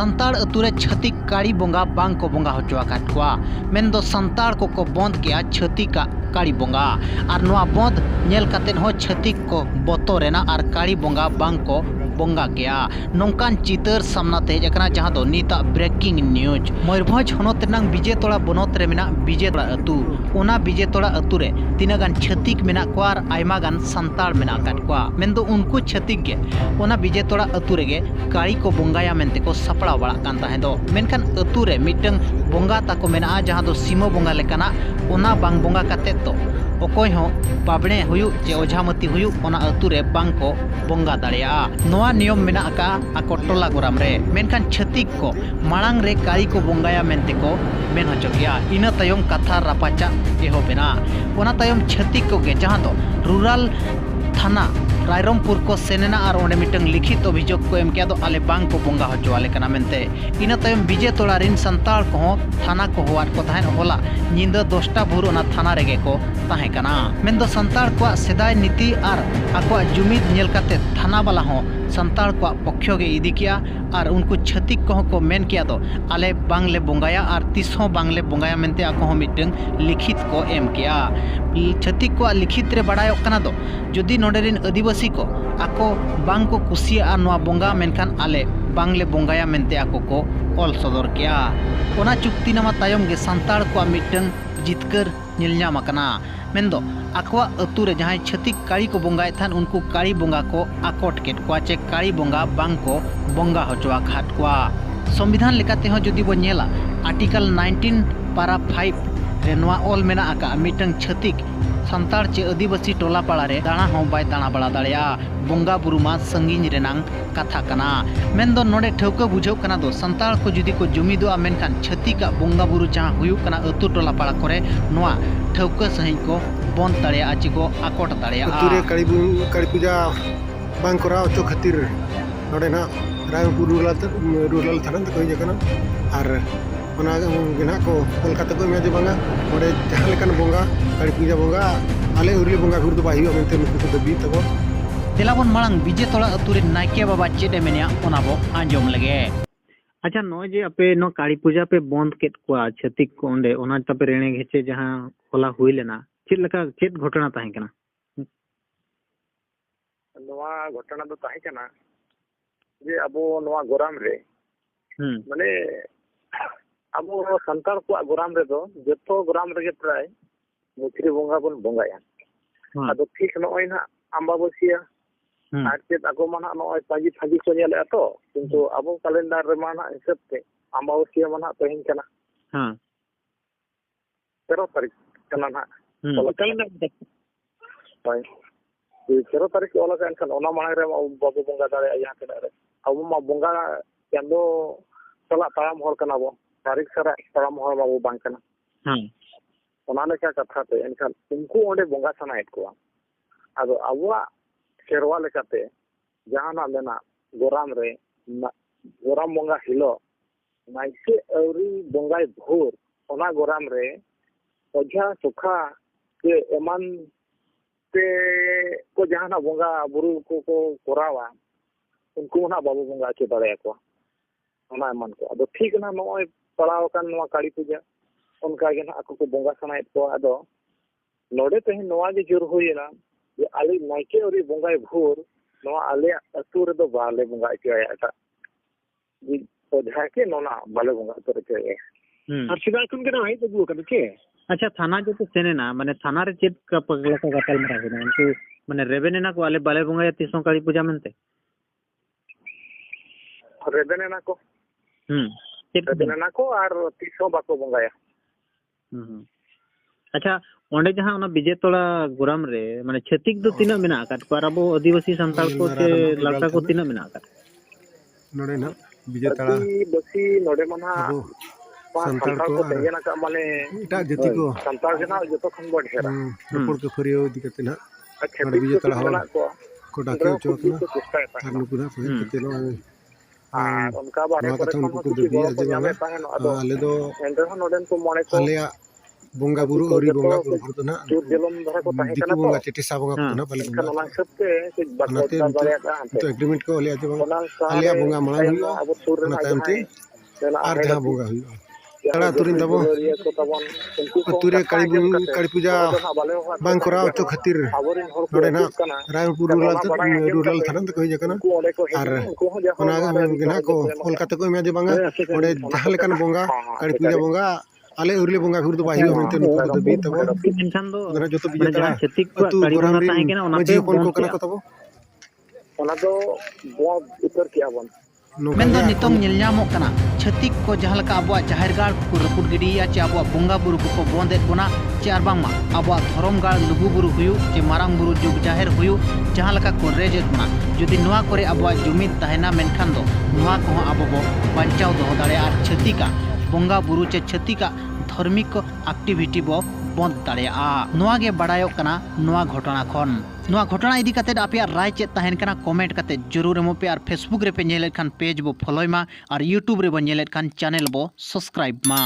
संताड़ अतुरे छतिक काड़ी बोंगा बांग को बोंगा होचो आकाट कोआ मेनदो संताड़ को बंद किया छतिक काड़ी बोंगा और नोआ बंद नेल कातेन हो छतिक को बतोरेना और काड़ी बोंगा बांग को बोंगा किया नौकान चितर सामना ते जकना जहां दो नीता ब्रेकिंग न्यूज मयूरभंज हनत रनांग विजय तोड़ा बनत रे मेना विजय तोड़ा अतु ओना विजय तोड़ा अतु रे तीना गान छतिक मेना को और आयमा गान संताड़ मेना काट कोआ मेनदो उनको छतिक गे ओना विजय तोड़ा अतु रेगे काड़ी को बोंगाया मेनते को सपड़ा बड़ा कान ताहे दो मेनखान अतु रे मिटंग बोंगा ताको मेना जहां दो सीमो बोंगा लेकाना ओना बांग बोंगा काते तो अकोय हो बाबणे हुयु जे ओझामती हुयु ओना अतु रे बांग को बोंगा दाड़िया नोआ नियम मेना का आको टोला गोराम रे मेनखान छतिक को मांग रे काड़ी को बोंगाया मेनते को मेन होचो गया इना तायम कथा रापाचा एहो बेना ओना तायम छतिक को गे जहां दो रूरल थाना रायरमपुर को सेनेना और ओंडे मिटंग लिखित अभियोग को एम किया दो आले बांग को बोंगा होचो आले कना मेनते इना तायम विजय तोड़ा रिन संताड़ को थाना को होवाट को ताहेन होला निंदा 10टा भोर ओना थाना रेगे को ताहे कना मेनदो संताड़ को सेदाय नीति और आको जुमिद नेल काते थाना वाला हो संताड़ को पक्ष गे इदी किया और उनको छतिक को मेन किया दो आले बांगले बोंगाया और तीस हो बांगले बोंगाया मेनते आको हो मिटंग लिखित को एम किया छतिक को लिखित रे बड़ायो कना दो जदि नोडेरिन आदिवासी को आको बांग को कुसिया नोआ बोंगा मेनखान आले बांगले बोंगाया मेनते आको को ऑल सदर किया ओना चुक्तिनामा तायम गे संताड़ को मिटंग जितकर निलनाम आकना मेनदो आकोआ अतु रे जहां छतिक काड़ी को बोंगाए थान उनको काड़ी बोंगा को आकोट केट कोआ चे काड़ी बोंगा बांग को बोंगा होचवा खाट कोआ संविधान लेकाते हो जदि बो नेला आर्टिकल 19 पारा 5 रे नोआ ऑल मेना आका मिटंग छतिक संताड़ चे आदिवासी टोला पाड़ा रे दाणा हो बाय दाणा बड़ा दाड़िया बोंगा बुरुमा संगीन रेनांग कथा कना मेनदो नोडे ठौका बुझाव कना दो संताड़ को जुदी को जुमिदो मेनखान छतिका बोंगा बुरु जहां हुयु कना अतु टोला पाड़ा करे नोआ ठौका सही को बंद दाड़िया आची को आकोट दाड़िया अतुरे काली पूजा बांग करा ओचो खातिर नोडे ना रायपुर रूरल थाना तक जकना और ओना गेना को कोलकाता को मेजे बांगा ओडे जहां लेकन बोंगा काली पूजा बोंगा आले उरली बोंगा गुरु तो बाहियो मेनते नुकु को दबी तको तेलाबन मांग विजय तोड़ा अतुरे नाइके बाबा चेडे मेनिया ओना बो आंजोम लगे अच्छा नो जे अपे नो काली पूजा पे बंद केट कोआ छतिक को ओंडे ओना तपे रेणे घेचे जहां होला हुई लेना चेद लका चेद घटना ताहे कना नोआ घटना तो ताहे कना जे अबो नोआ गोराम रे माने अबो संतार को गोराम रे दो जतो गोराम रे प्राय मुखरी बोंगा बन बोंगाया आदो ठीक नोय ना अम्बाबसिया आर चेत आगो माना नोय पाजी फाजी को नेले तो किंतु अबो कैलेंडर रे माना हिसाब ते अम्बाबसिया माना तहिन कना हां 13 तारीख कना ना कैलेंडर होय 13 तारीख ओला kan kan ओना माने रे बाबू बोंगा दारे यहाँ के रे अब मा बोंगा चंदो चला ताम हर कना बो तारीख सरा ताम हर बाबू बांग कना हां ओना ने क्या कथा ते एनखान उनको ओंडे बोंगा सनायत को आदो अबुआ शेरवा लेकाते जहाना मेना गोराम रे गोराम बोंगा हिलो नाइसे औरी बोंगाय भोर ओना गोराम रे ओझा सुखा के एमान पे को जहाना बोंगा बुरु को कोरावा उनको ना बाबू बोंगा के दाड़े को ओना एमान को अदो ठीक ना नोय पड़ाव कान नोआ काली पूजा उनका के ना आको को बोंगा सनायत को अदो नोडे ते नोआ जे जोर होइला जे आले नाइके औरी बोंगाय भोर नोआ आले अतु रे दो बाले बोंगा के आटा जी ओझा के नोना बाले बोंगा तो के और सिदा कुन के ना है तो बुआ के अच्छा थाना जो तो सेने ना माने थाना रे चेत का पगला का गतल में रहे उनको माने रेवेने ना को आले बाले बोंगा या तीसों काली पूजा मनते रेवेने ना को रेवेने ना को और तीसों बाको बोंगाया अच्छा ओंडे जहां ओना विजय तोड़ा गोराम रे माने छतिक दो तीना मेना काट पर अबो आदिवासी संताल को से लड़का को तीना मेना काट नोडे ना विजय तोड़ा बसी नोडे मना संताल को तेना का माने इटा जति को संताल के ना जतो खन बड हेरा रपोड़ के फरियो दिकते ना अच्छा विजय तोड़ा हो को डाके चोकना और नुकु ना फरियो तेनो और उनका बारे पर को दबी आज बांगा आले दो एंडर नोडेन को मने को आलेया बोंगा बुरु औरी बोंगा बुरु हर तो ना चुर जलम धरा को ताहे दिकु कना बोंगा तो चेटिसा बोंगा को ना बाले kan बोंगा ona sabte ke नाते bakwa dare ka तो एग्रीमेंट को लिया जे ona आलिया बोंगा मांग हुई abo sur ना na तायम ते jahai आर जहां बोंगा हुई तड़ा तुरिन दबो ko tabon तुरे काली पूजा बांग कोराव चो खातिर aborin hor ko नोडे ना kana रायपुर रूरल थाना तो कहि जकना आर ओना गना को कोलकाता को मेजे बांगा ओडे जहां लेकन बोंगा काली पूजा बोंगा आले उरले बोंगा फिर तो बाहियो मेंते नुको तो दबी तबो एनखान दो गना जतो बिया तड़ा छत्तीक को अतु काड़ी गोराम बोंगा रे ताहे केना ओना मजी पे कोन को कना को तबो ona do bo utar kiya bon मेंदो नितोंग ᱧᱮᱞᱧᱟᱢᱚᱜ ᱠᱟᱱᱟ ᱪᱷᱟᱹᱛᱤᱠ ᱠᱚ ᱡᱟᱦᱟᱸ ᱞᱮᱠᱟ ᱟᱵᱚᱣᱟᱜ ᱡᱟᱦᱮᱨ ᱜᱟᱲ ᱠᱚ ᱨᱟᱹᱯᱩᱫ ᱜᱤᱰᱤᱭᱟ ᱪᱮ ᱟᱵᱚᱣᱟᱜ ᱵᱚᱸᱜᱟ ᱵᱩᱨᱩ ᱠᱚ ᱵᱚᱱᱫᱮᱫ ᱵᱚᱱᱟ ᱪᱮ ᱟᱨ ᱵᱟᱝᱢᱟ ᱟᱵᱚᱣᱟᱜ ᱫᱷᱚᱨᱚᱢ ᱜᱟᱲ ᱞᱩᱜᱩ ᱵᱩᱨᱩ ᱦᱩᱭᱩᱜ ᱪᱮ ᱢᱟᱨᱟᱝ ᱵᱩᱨᱩ ᱡᱩᱜᱽ ᱡᱟᱦᱮᱨ ᱦᱩᱭᱩᱜ ᱡᱟᱦᱟᱸ ᱞᱮᱠᱟ ᱠᱚ ᱨᱮᱡᱮᱫ ᱵᱚᱱᱟ ᱡᱩᱫᱤ ᱱᱚᱣᱟ ᱠᱚᱨᱮ ᱟᱵᱚᱣᱟᱜ ᱡᱩᱢᱤᱫ ᱛᱟᱦᱮᱱᱟ ᱢᱮᱱᱠᱷᱟन ᱫᱚ ᱱᱚᱣᱟ ᱠᱚᱦᱚᱸ ᱟᱵᱚ ᱵᱚ ᱵᱟᱧᱪᱟᱣ ᱫᱚᱦᱚ ᱫᱟᱲᱮᱭᱟᱜᱼᱟ ᱟᱨ ᱪᱷᱟᱹᱛᱤᱠᱟᱜ ᱵᱚᱸᱜᱟ ᱵᱩᱨᱩ ᱪᱮ ᱪᱷᱟᱹᱛᱤᱠᱟᱜ ᱫᱷᱟर्मिक एक्टिविटी बो बंद दाड़ेया नोआ गे बड़ायोग कना नोआ घटना खन नोआ घटना इदी कते आपे राय चेत तहन कना कमेंट कते जरूर एमो पे और फेसबुक रे पे नेलेट खान पेज बो फॉलोय मा और यूट्यूब रे बो नेलेट खान चैनल बो सब्सक्राइब मा।